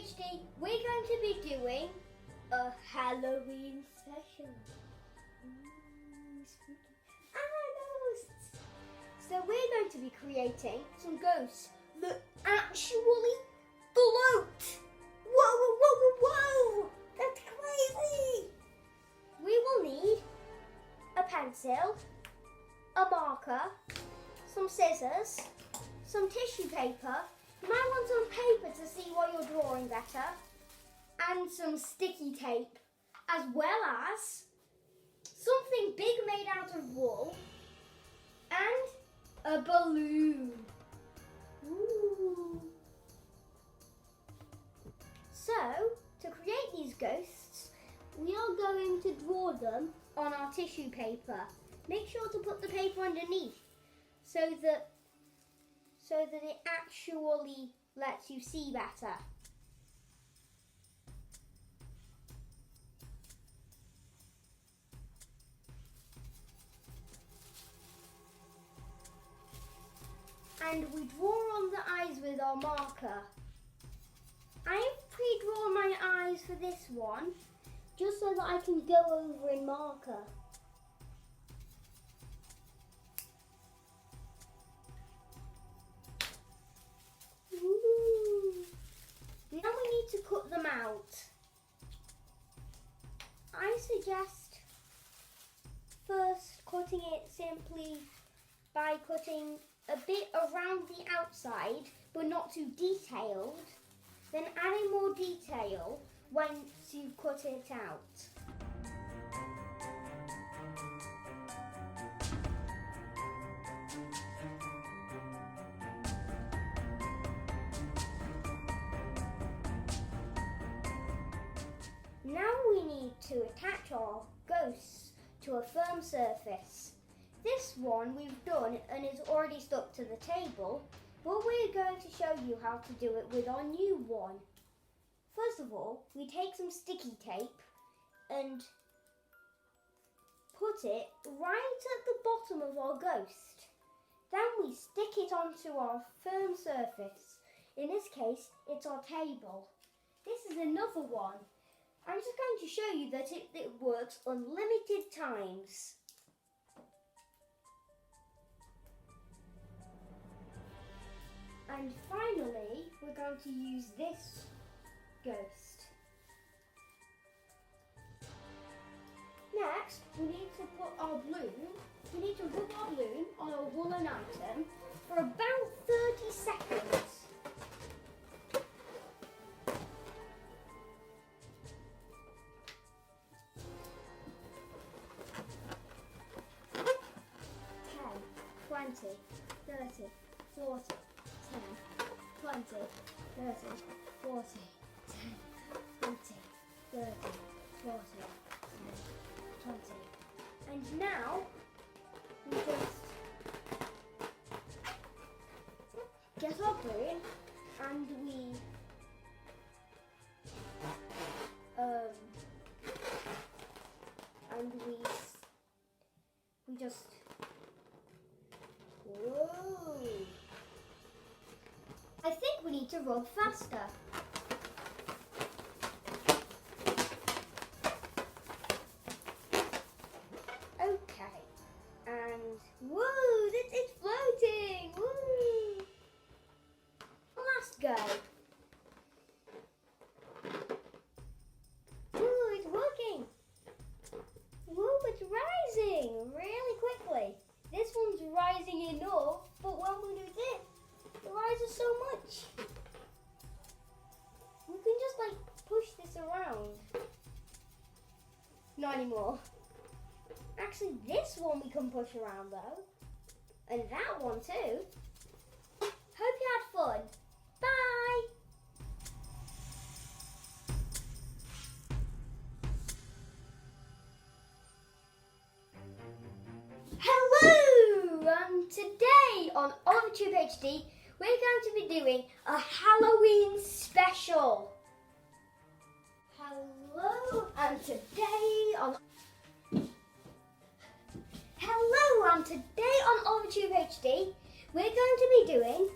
HD, we're going to be doing a Halloween special. Spooky. Ghosts! So we're going to be creating some ghosts that actually float. Whoa, whoa, whoa, whoa, whoa! That's crazy! We will need a pencil, a marker, some scissors, some tissue paper. You might want some paper to see what you're drawing better, and some sticky tape, as well as something big made out of wool and a balloon. Ooh. So, to create these ghosts, we are going to draw them on our tissue paper. Make sure to put the paper underneath so that it actually lets you see better. And we draw on the eyes with our marker. I have pre-drawn my eyes for this one, just so that I can go over in marker. Ooh. Now we need to cut them out. I suggest first cutting it simply by cutting a bit around the outside, but not too detailed, then adding more detail once you've cut it out. Now we need to attach our ghosts to a firm surface. This one we've done and is already stuck to the table, but we're going to show you how to do it with our new one. First of all, we take some sticky tape and put it right at the bottom of our ghost. Then we stick it onto our firm surface. In this case, it's our table. This is another one. I'm just going to show you that it works unlimited times. And finally, we're going to use this ghost. Next, we need to put our balloon, we need to rub our balloon on a woolen item for about 30 seconds. Okay, 20, 30, 40, 10, 20, 30, 40, 10, 20, 30, 40, 10, 20. And now, we just get our balloon and we just, whoa. I think we need to rub faster. Okay, and woo, it's floating, woo. Last go. Woo, it's working. Woo, it's rising really quickly. This one's rising enough, but when we do this, it rises so much. We can just like push this around. Not anymore. Actually, this one we can push around though. And that one too. Hope you had fun. Bye! Hello! Today on OverTube HD, we're going to be doing a Halloween special. Hello, and today on OverTube HD, we're going to be doing